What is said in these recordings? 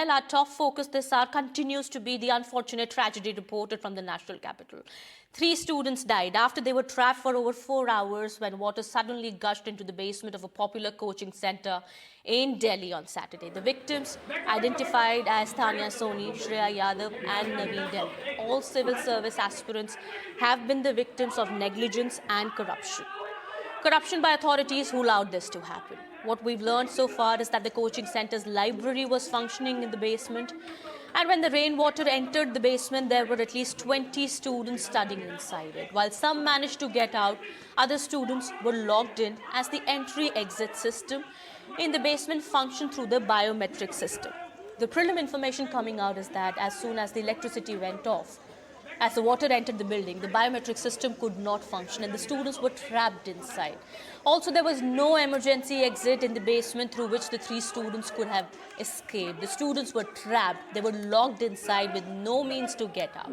Well, our top focus this hour continues to be the unfortunate tragedy reported from the national capital. 3 students died after they were trapped for over 4 hours when water suddenly gushed into the basement of a popular coaching center in Delhi on Saturday. The victims, identified as Tanya Soni, Shreya Yadav and Naveen Delhi, all civil service aspirants, have been the victims of negligence and corruption. Corruption by authorities who allowed this to happen. What we've learned so far is that the coaching center's library was functioning in the basement, and when the rainwater entered the basement, there were at least 20 students studying inside it. While some managed to get out, other students were locked in as the entry-exit system in the basement functioned through the biometric system. The prelim information coming out is that as soon as the electricity went off, as the water entered the building, the biometric system could not function and the students were trapped inside. Also, there was no emergency exit in the basement through which the 3 students could have escaped. The students were trapped. They were locked inside with no means to get out.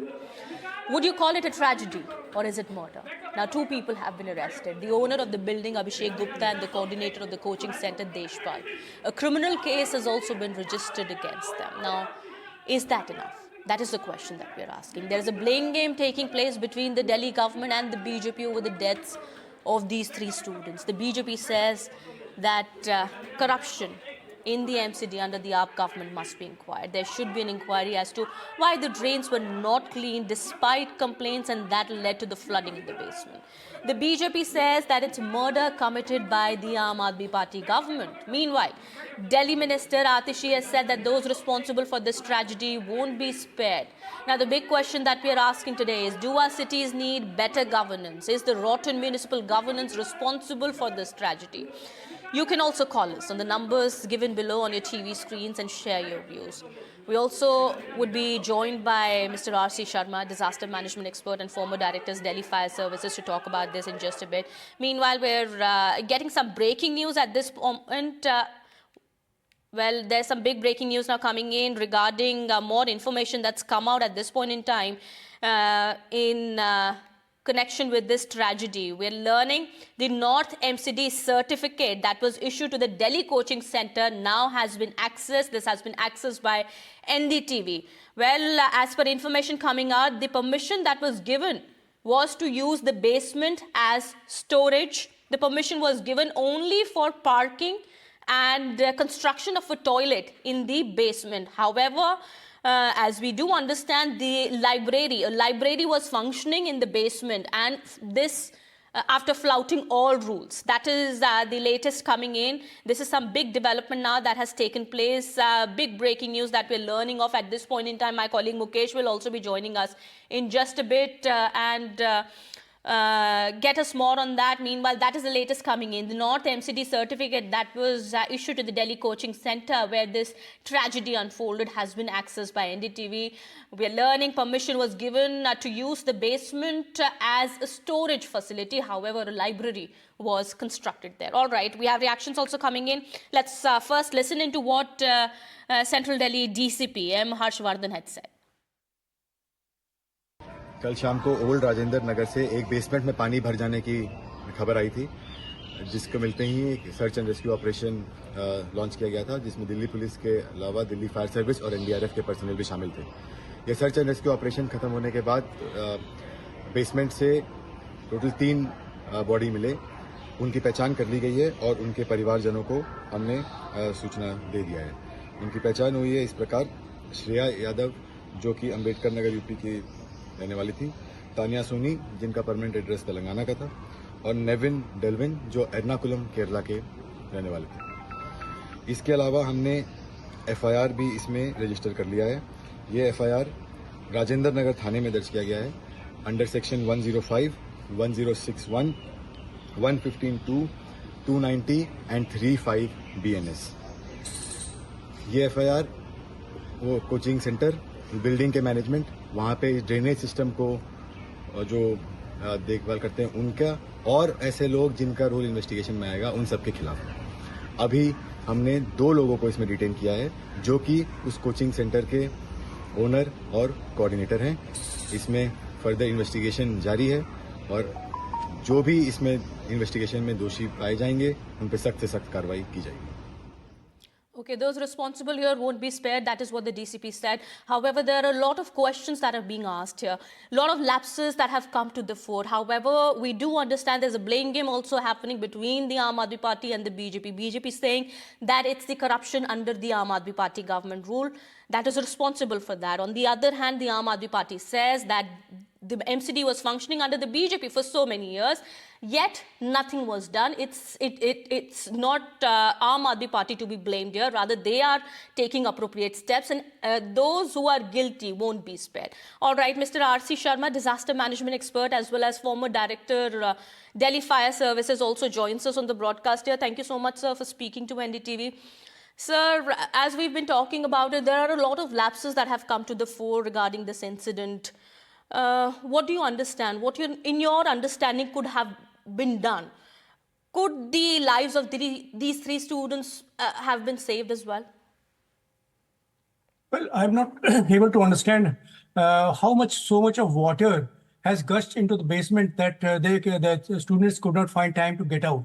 Would you call it a tragedy or is it murder? Now, 2 people have been arrested. The owner of the building, Abhishek Gupta, and the coordinator of the coaching center, Deshpal. A criminal case has also been registered against them. Now, is that enough? That is the question that we are asking. There is a blame game taking place between the Delhi government and the BJP over the deaths of these 3 students. The BJP says that corruption in the MCD under the AAP government must be inquired. There should be an inquiry as to why the drains were not cleaned despite complaints, and that led to the flooding in the basement. The BJP says that it's murder committed by the Aam Aadmi Party government. Meanwhile, Delhi Minister Atishi has said that those responsible for this tragedy won't be spared. Now, the big question that we are asking today is, do our cities need better governance? Is the rotten municipal governance responsible for this tragedy? You can also call us on the numbers given below on your TV screens and share your views. We also would be joined by Mr. R.C. Sharma, disaster management expert and former director, Delhi Fire Services, to talk about this in just a bit. Meanwhile, we're getting some breaking news at this moment. Well, there's some big breaking news now coming in regarding more information that's come out at this point in time in connection with this tragedy. We're learning the North MCD certificate that was issued to the Delhi coaching center now has been accessed. This has been accessed by NDTV. Well, as per information coming out, the permission that was given was to use the basement as storage. The permission was given only for parking and construction of a toilet in the basement. However, as we do understand, a library was functioning in the basement, and this after flouting all rules. That is the latest coming in. This is some big development now that has taken place, big breaking news that we're learning of at this point in time. My colleague Mukesh will also be joining us in just a bit and get us more on that. Meanwhile, that is the latest coming in. The North MCD certificate that was issued to the Delhi coaching center where this tragedy unfolded has been accessed by NDTV. We are learning permission was given to use the basement as a storage facility. However, a library was constructed there. All right, we have reactions also coming in. Let's first listen into what Central Delhi DCP M. Harshvardhan had said. कल शाम को old Rajendra Nagar से एक basement में पानी भर जाने की खबर आई थी, जिसको मिलते ही एक search and rescue operation launch किया गया था, जिसमें दिल्ली पुलिस के अलावा दिल्ली फायर सर्विस और एनडीआरएफ के पर्सनल भी शामिल थे। ये सर्च एंड रेस्क्यू ऑपरेशन खत्म होने के बाद बेसमेंट से टोटल 3 बॉडी मिले, उनकी पहचान कर ली गई है और उनके परिवारजनों को हमने सूचना दे दिया है। उनकी पहचान हुई है इस प्रकार: श्रेया यादव, जो कि अम्बेडकर नगर यूपी की रहने वाली थी, तानिया सोनी, जिनका परमानेंट एड्रेस तेलंगाना का था, और नेविन डेल्विन, जो एर्नाकुलम केरला के रहने वाले थे। इसके अलावा हमने एफआईआर भी इसमें रजिस्टर कर लिया है। ये एफआईआर राजेंद्र नगर थाने में दर्ज किया गया है अंडर सेक्शन 105, 1061, 115(2), 290 एंड 35 BNS। ये एफआईआर वो कोचिंग सेंटर, बिल्डिंग के मैनेजमेंट, वहाँ पे ड्रेनेज सिस्टम को जो देखभाल करते हैं उनका, और ऐसे लोग जिनका रोल इन्वेस्टिगेशन में आएगा उन सब के खिलाफ। अभी हमने 2 लोगों को इसमें डिटेन किया है, जो कि उस कोचिंग सेंटर के ओनर और कोऑर्डिनेटर हैं। इसमें फर्दर इन्वेस्टिगेशन जारी है और जो भी इसमें इन्वेस्टिगेशन में दोषी पाए जाएंगे उन पर सख्त से सख्त कार्रवाई की जाएगी। Okay, those responsible here won't be spared. That is what the DCP said. However, there are a lot of questions that are being asked here. A lot of lapses that have come to the fore. However, we do understand there's a blame game also happening between the Aam Aadmi Party and the BJP. BJP saying that it's the corruption under the Aam Aadmi Party government rule that is responsible for that. On the other hand, the Aam Aadmi Party says that the MCD was functioning under the BJP for so many years, yet nothing was done. It's not Aam Aadmi Party to be blamed here. Rather, they are taking appropriate steps, and those who are guilty won't be spared. All right, Mr. R.C. Sharma, disaster management expert as well as former director, Delhi Fire Services, also joins us on the broadcast here. Thank you so much, sir, for speaking to NDTV. Sir, as we've been talking about it, there are a lot of lapses that have come to the fore regarding this incident. What do you understand? What in your understanding could have been done? Could the lives of these three students have been saved as well? Well, I'm not able to understand so much of water has gushed into the basement that the students could not find time to get out.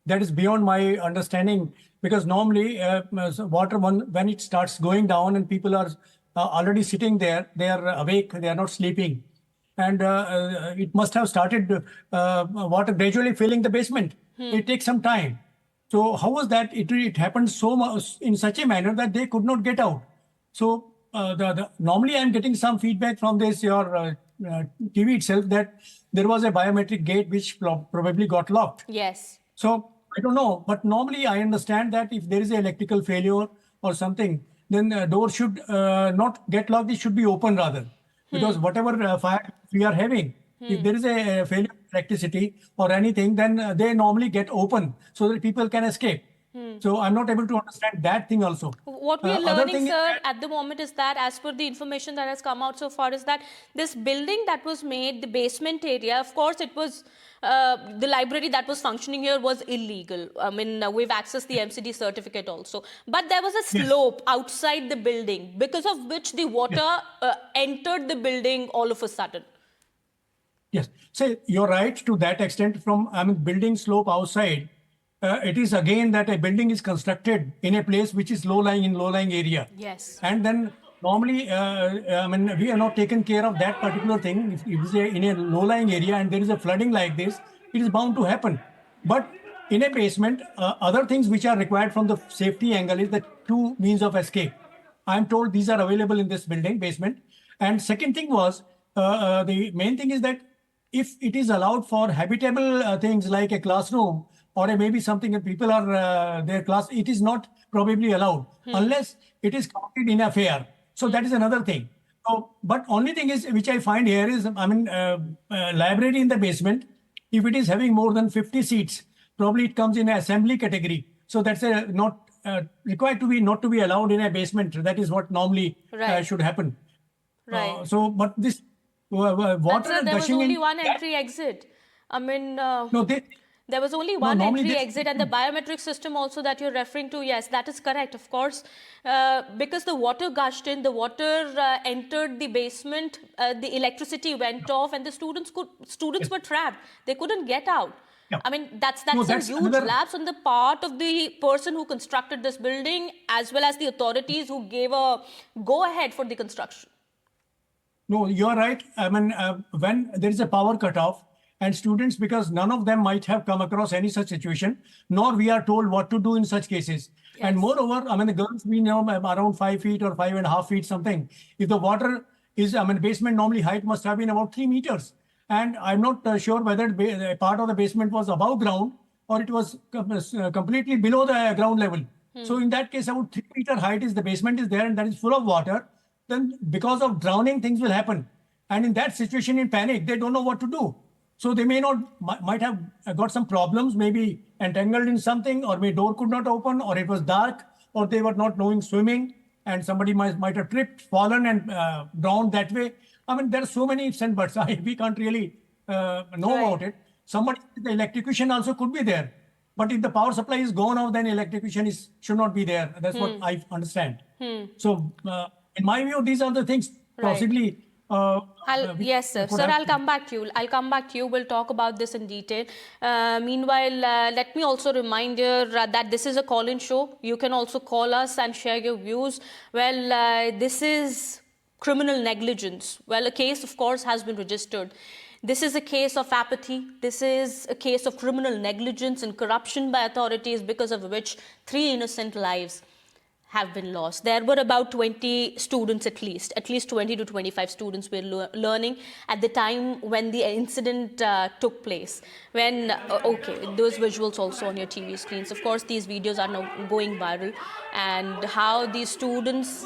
That is beyond my understanding, because normally water, when it starts going down and people are already sitting there, they are awake, they are not sleeping. And it must have started water gradually filling the basement. It takes some time. So how was that? It happened so much in such a manner that they could not get out. So normally I'm getting some feedback from your TV itself that there was a biometric gate which probably got locked. Yes. So I don't know, but normally I understand that if there is an electrical failure or something, then the door should not get locked, it should be open rather. Because whatever fire we are having, if there is a failure of electricity or anything, then they normally get open so that people can escape. So I'm not able to understand that thing also. What we are learning, sir, at the moment is that, as per the information that has come out so far, is that this building that was made, the basement area, of course, it was the library that was functioning here was illegal. I mean, we've accessed the MCD certificate also. But there was a slope outside the building, because of which the water entered the building all of a sudden. Yes. So you're right to that extent. From building slope outside, it is again that a building is constructed in a place which is low-lying area. Yes. And then normally, we are not taken care of that particular thing. If it is in a low-lying area and there is a flooding like this, it is bound to happen. But in a basement, other things which are required from the safety angle is the two means of escape. I'm told these are available in this building, basement. And second thing was, the main thing is that if it is allowed for habitable things like a classroom, or maybe something that people are their class, it is not probably allowed unless it is counted in a fare. So that is another thing. So, but only thing is, which I find here is, library in the basement, if it is having more than 50 seats, probably it comes in an assembly category. So that's not required to be, not to be allowed in a basement. That is what normally should happen. Right. But this water gushing there was only one entry-exit. There was only one entry-exit, and the biometric system also that you're referring to, yes, that is correct, of course. Because the water gushed in, the water entered the basement, the electricity went off, and the students were trapped. They couldn't get out. Yeah. I mean, that's a huge lapse on the part of the person who constructed this building, as well as the authorities who gave a go-ahead for the construction. No, you're right. When there is a power cutoff, and students, because none of them might have come across any such situation, nor we are told what to do in such cases. Yes. And moreover, the girls, we know around 5 feet or 5.5 feet something. If the water is, basement normally height must have been about 3 meters. And I'm not sure whether part of the basement was above ground or it was completely below the ground level. So in that case, about 3 meter height is the basement is there and that is full of water. Then because of drowning, things will happen. And in that situation, in panic, they don't know what to do. So they might have got some problems, maybe entangled in something, or maybe door could not open, or it was dark, or they were not knowing swimming, and somebody might have tripped, fallen, and drowned that way. There are so many ifs and buts. We can't really know about it. The electrocution also could be there. But if the power supply is gone off, then electrocution should not be there. That's what I understand. So in my view, these are the things possibly Yes, sir. could Sir, have- I'll come back to you. I'll come back to you. We'll talk about this in detail. Meanwhile, let me also remind you that this is a call-in show. You can also call us and share your views. Well, this is criminal negligence. Well, a case, of course, has been registered. This is a case of apathy. This is a case of criminal negligence and corruption by authorities, because of which 3 innocent lives have been lost. There were about 20 students at least 20 to 25 students were learning at the time when the incident took place. When, okay, those visuals also on your TV screens. Of course, these videos are now going viral, and how these students,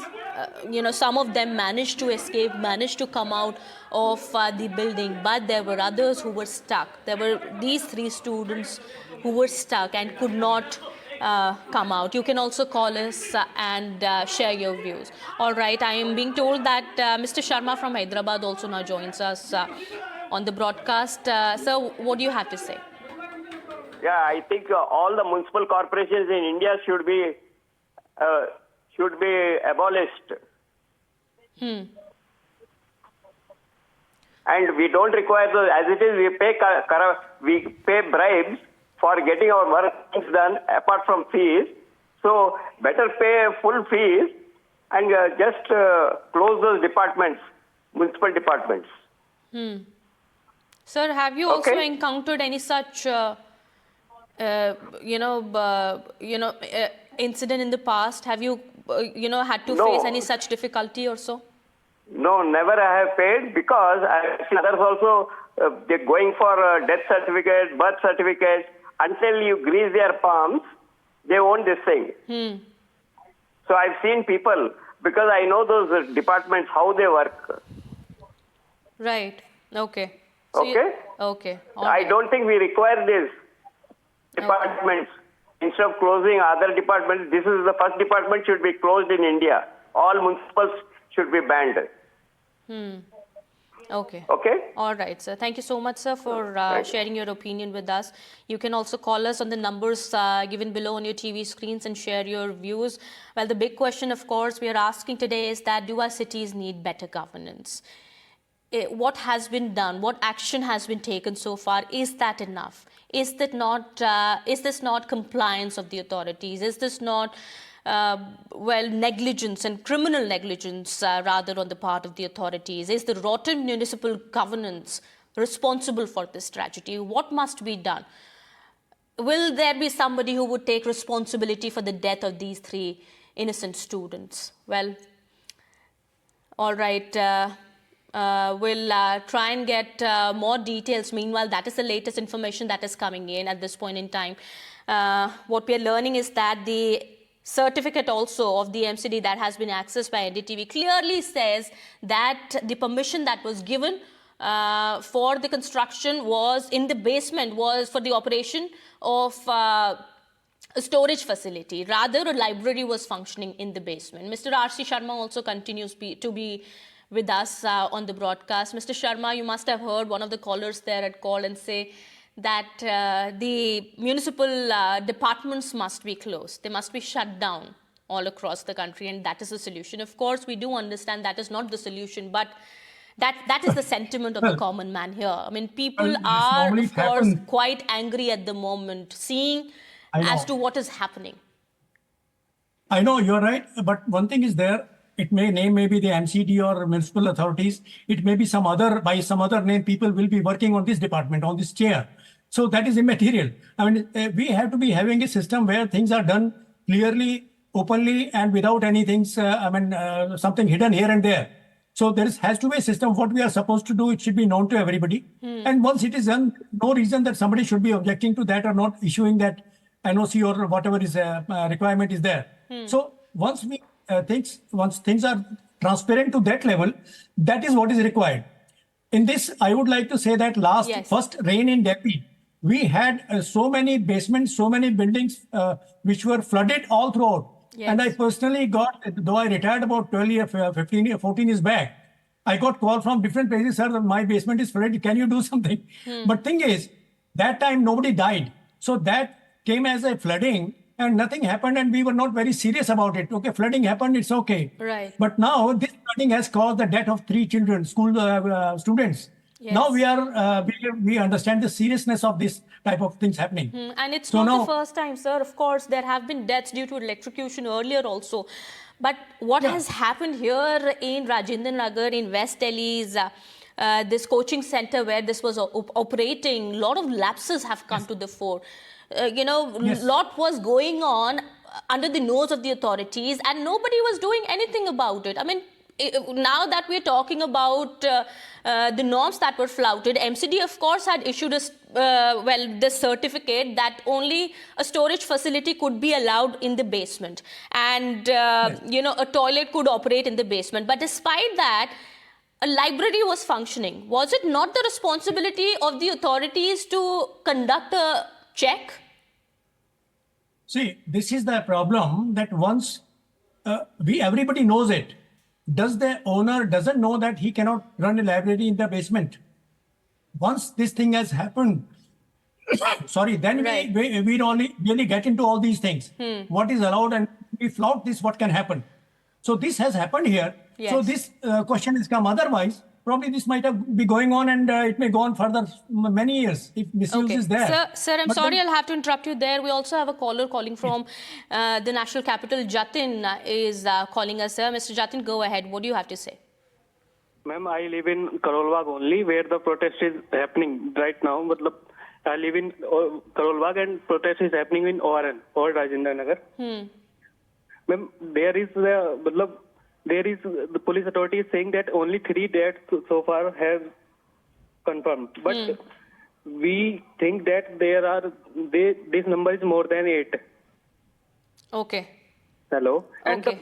some of them managed to escape, managed to come out of the building, but there were others who were stuck. There were these 3 students who were stuck and could not come out. You can also call us and share your views. All right, I am being told that Mr. Sharma from Hyderabad also now joins us on the broadcast. Sir, what do you have to say? Yeah, I think all the municipal corporations in India should be abolished. And we don't require those. As it is, we pay bribes for getting our work done apart from fees. So better pay full fees and just close those departments, municipal departments. Sir, have you also encountered any such, incident in the past? Have you, had to face any such difficulty or so? No, never I have paid, because I see others also, they're going for death certificate, birth certificate. Until you grease their palms, they won't this thing. So I've seen people, because I know those departments, how they work. Right. Okay. So Okay? Okay. All I right. don't think we require this departments. Instead of closing other departments, this is the first department should be closed in India. All municipals should be banned. Okay. Okay? All right, sir. Thank you so much, sir, for sharing your opinion with us. You can also call us on the numbers given below on your TV screens and share your views. Well, the big question, of course, we are asking today is that do our cities need better governance? What has been done? What action has been taken so far? Is that enough? Is this not compliance of the authorities? Is this not negligence and criminal negligence rather on the part of the authorities? Is the rotten municipal governance responsible for this tragedy? What must be done? Will there be somebody who would take responsibility for the death of these 3 innocent students? Well, all right. We'll try and get more details. Meanwhile, that is the latest information that is coming in at this point in time. What we are learning is that the certificate also of the MCD that has been accessed by NDTV clearly says that the permission that was given for the construction was in the basement, was for the operation of a storage facility. Rather, a library was functioning in the basement. Mr. R.C. Sharma also continues to be with us on the broadcast. Mr. Sharma, you must have heard one of the callers there had called and say that the municipal departments must be closed. They must be shut down all across the country, and that is the solution. Of course, we do understand that is not the solution, but that is the sentiment of the common man here. I mean, people are, of course, quite angry at the moment, seeing as to what is happening. I know, you're right, but one thing is there. It may be the MCD or municipal authorities. It may be by some other name, people will be working on this department, on this chair. So that is immaterial. I mean, we have to be having a system where things are done clearly, openly, and without anything, something hidden here and there. So there has to be a system. What we are supposed to do, it should be known to everybody. And once it is done, no reason that somebody should be objecting to that or not issuing that NOC or whatever is requirement is there. So once things are transparent to that level, that is what is required. In this, I would like to say that first rain in Delhi, we had so many basements, so many buildings which were flooded all throughout. Yes. And I personally got, though I retired about 14 years back, I got call from different places, sir, my basement is flooded, can you do something? But thing is, that time nobody died. So that came as a flooding and nothing happened, and we were not very serious about it. Okay, flooding happened, it's okay. Right. But now this flooding has caused the death of 3 children, school students. Now Yes. we understand the seriousness of this type of things happening. And it's So not now- the first time, sir. Of course, there have been deaths due to electrocution earlier also. But what Yeah. has happened here in Rajendra Nagar, in West Delhi's this coaching center where this was operating, a lot of lapses have come to the fore. Yes. Lot was going on under the nose of the authorities, and nobody was doing anything about it. I mean, now that we're talking about the norms that were flouted, MCD, of course, had issued this certificate that only a storage facility could be allowed in the basement, and a toilet could operate in the basement. But despite that, a library was functioning. Was it not the responsibility of the authorities to conduct a check? See, this is the problem that once everybody knows it. Does the owner doesn't know that he cannot run a library in the basement? Once this thing has happened, sorry, then Right. we only really get into all these things. What is allowed, and we flout this, what can happen? So this has happened here. So Yes. this question has come. Otherwise, probably this might have be going on, and it may go on further many years if misuse is there. Sir, I'm But sorry, then- I'll have to interrupt you there. We also have a caller calling from the national capital. Jatin is calling us. Sir, Mr. Jatin, go ahead. What do you have to say? Ma'am, I live in Karol Bagh only, where the protest is happening right now. Matlab, I live in Karol Bagh and protest is happening in ORN, or Rajendra Nagar. Ma'am, there is the police authority is saying that only 3 deaths so far have confirmed. But we think that this number is more than 8. Okay. Hello. And Okay.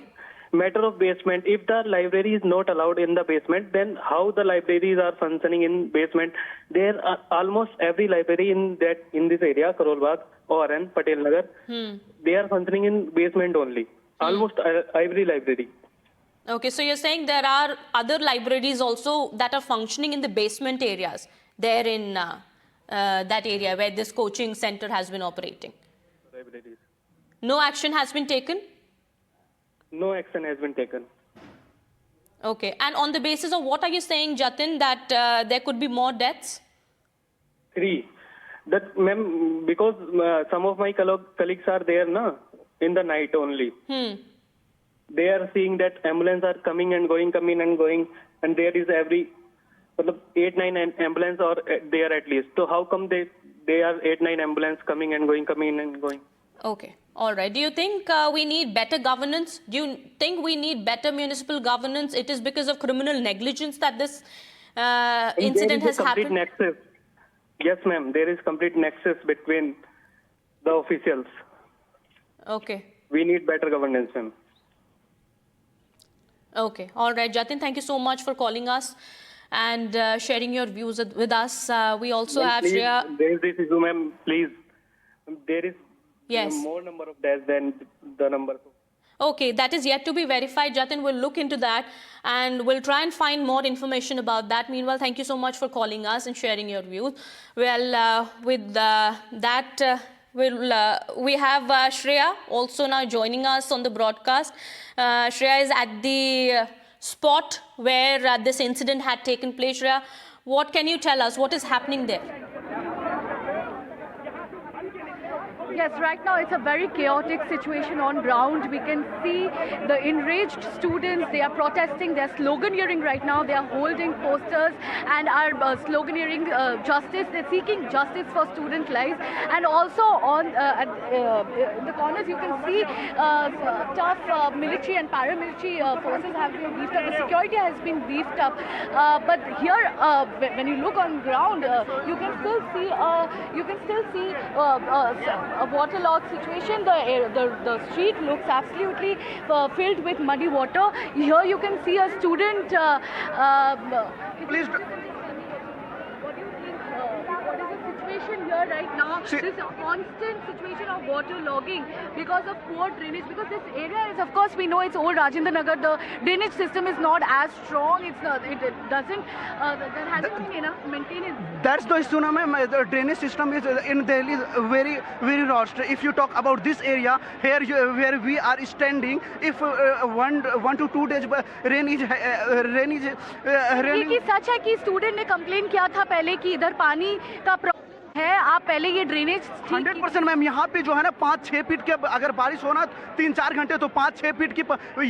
the matter of basement, if the library is not allowed in the basement, then how the libraries are functioning in basement? There are almost every library in this area, Karol Bagh, ORN, Patel Nagar, they are functioning in basement only. Almost every library. Okay, so you're saying there are other libraries also that are functioning in the basement areas there in that area where this coaching center has been operating. Libraries. No action has been taken? No action has been taken. Okay, and on the basis of what are you saying, Jatin, that there could be more deaths? 3. That, ma'am, because some of my colleagues are there in the night only. They are seeing that ambulance are coming and going, and there is every 8-9 ambulance are there at least. So how come they are 8-9 ambulance coming and going? Okay, all right. Do you think we need better governance? Do you think we need better municipal governance? It is because of criminal negligence that this incident There is has a complete happened? nexus. Yes, ma'am. There is complete nexus between the officials. Okay. We need better governance, ma'am. Okay, all right, Jatin, thank you so much for calling us and sharing your views with us. We also Ma'am, have please, Shreya. there is this issue, ma'am. Please, there is Yes. more number of deaths than the number. Okay, that is yet to be verified. Jatin, we'll look into that and we'll try and find more information about that. Meanwhile, thank you so much for calling us and sharing your views. Well, with that, we have Shreya also now joining us on the broadcast. Shreya is at the spot where this incident had taken place. Shreya, what can you tell us? What is happening there? Yes, right now it's a very chaotic situation on ground. We can see the enraged students. They are protesting. They are sloganeering right now. They are holding posters and are sloganeering justice. They're seeking justice for student lives. And also on in the corners, you can see tough military and paramilitary forces have been beefed up. The security has been beefed up. But here, when you look on ground, you can still see a waterlogged situation. The street looks absolutely filled with muddy water. Here you can see a student. Please. What do you think? What is the situation here right now, See- there's a constant situation of water logging because of poor drainage. Because this area is, of course, we know it's old Rajendra Nagar. The drainage system is not as strong. It's not. It doesn't. There hasn't been enough maintenance. That's the issue, ma'am. The drainage system is in Delhi is very, very rushed. If you talk about this area here, where we are standing, if 1 to 2 days rain is ये सच है कि student ने complain किया था पहले कि इधर पानी का प्रॉब्लम है, आप पहले ये ड्रेनेज 100% मैम, यहाँ पे जो है ना 5-6 फीट के अगर बारिश होना 3-4 घंटे तो 5-6 फीट की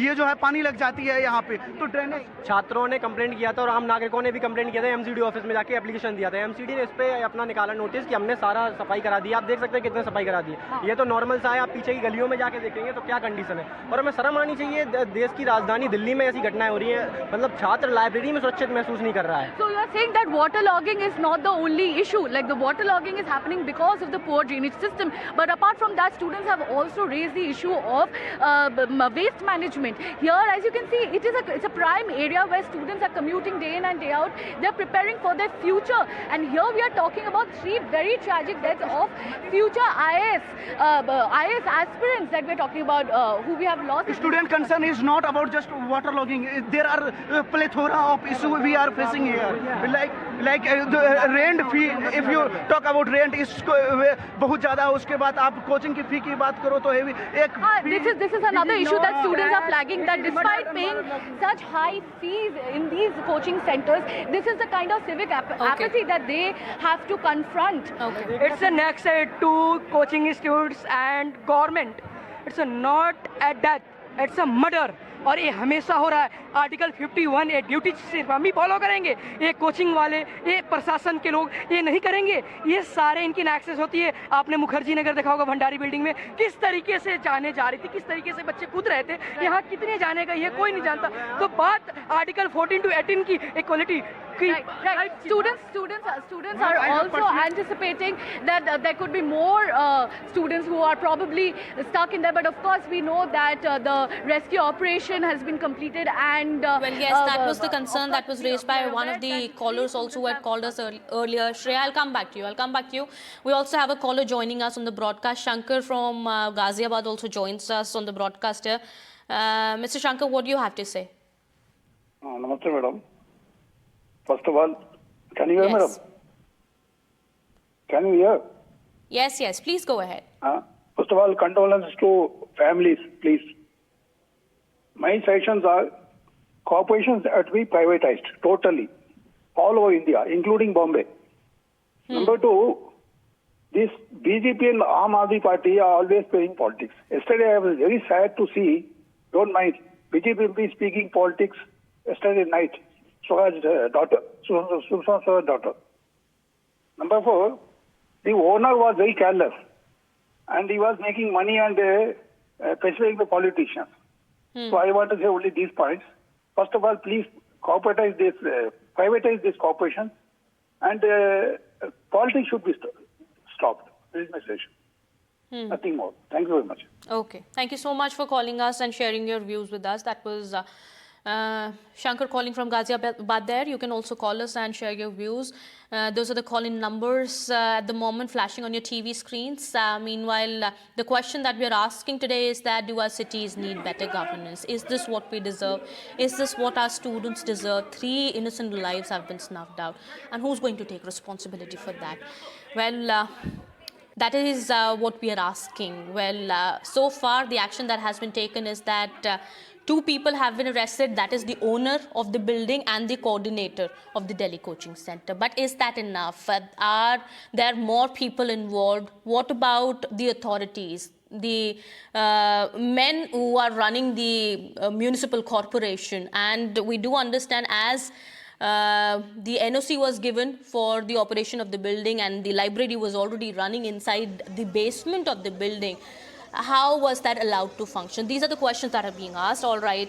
ये जो है पानी लग जाती है यहाँ पे। तो ड्रेनेज छात्रों ने कंप्लेंट किया था और आम नागरिकों ने भी कंप्लेंट किया था, एमसीडी ऑफिस में जाके एप्लीकेशन दिया था। एमसीडी ने इस पे अपना निकाला नोटिस कि हमने सारा सफाई करा दी। आप देख सकते हैं कितने सफाई करा दी है। ये तो नॉर्मल सा है, आप पीछे की गलियों में जाके देखेंगे तो क्या कंडीशन है। और हमें शर्म आनी चाहिए, देश की राजधानी दिल्ली में ऐसी घटनाएं हो रही हैं, मतलब छात्र लाइब्रेरी में सुरक्षित महसूस नहीं कर रहा है। So you are saying that waterlogging is not the only issue, like the waterlogging is happening because of the poor drainage system. But apart from that, students have also raised the issue of waste management. Here, as you can see, it's a prime area where students are commuting day in and day out. They're preparing for their future. And here we are talking about 3 very tragic deaths of future IAS aspirants that we're talking about, who we have lost. student concern is not about just waterlogging. There are plethora of issues we are facing here. Like the rent fee. If you talk about rent, is बहुत ज़्यादा। उसके बाद आप coaching की फी की बात करो तो हेवी एक this is another issue that students are flagging, that despite paying such high fees in these coaching centers, this is the kind of civic apathy that they have to confront. It's a next to coaching institutes and government. It's not a death, it's a murder. और ये हमेशा हो रहा है। Article 51 ये duty सिर्फ हम ही follow करेंगे, ये कोचिंग वाले, ये प्रशासन के लोग ये नहीं करेंगे। ये सारे इनकी एक्सेस होती है। आपने मुखर्जी नगर देखा होगा, भंडारी बिल्डिंग में किस तरीके से जाने जा रही थी, किस तरीके से बच्चे कूद रहे थे। यहाँ कितने जाने का ये कोई नहीं जानता। तो बात आर्टिकल 14 to 18 की इक्वलिटी की। Right. Students are also anticipating that there could be more students who are probably stuck in there. But of course, we know that the rescue operation has been completed and Well, yes, that was the concern that was raised by one of the callers also who had called us earlier. Shreya, I'll come back to you. We also have a caller joining us on the broadcast. Shankar from Ghaziabad also joins us on the broadcast here. Mr. Shankar, what do you have to say? Namaste, madam. First of all, can you hear, madam? Can you hear? Yes, please go ahead. First of all, condolences to families, please. My suggestions are corporations have to be privatized totally, all over India, including Bombay. Number 2, this BJP and Aam Aadmi Party are always playing politics. Yesterday, I was very sad to see, don't mind, BJP will be speaking politics yesterday night. Swaraj's daughter, Sushma Swaraj's daughter. Number 4, the owner was very careless and he was making money and persuading the politicians. So I want to say only these points. First of all, please privatize this corporation and politics should be stopped. This is my suggestion. Nothing more. Thank you very much. Okay. Thank you so much for calling us and sharing your views with us. That was Shankar calling from Ghaziabad there. You can also call us and share your views. Those are the call-in numbers at the moment flashing on your TV screens. Meanwhile, the question that we are asking today is that do our cities need better governance? Is this what we deserve? Is this what our students deserve? 3 innocent lives have been snuffed out. And who's going to take responsibility for that? Well, that is what we are asking. Well, so far the action that has been taken is that 2 people have been arrested. That is the owner of the building and the coordinator of the Delhi Coaching Center. But is that enough? Are there more people involved? What about the authorities? The men who are running the municipal corporation? And we do understand as the NOC was given for the operation of the building and the library was already running inside the basement of the building. How was that allowed to function? These are the questions that are being asked. All right.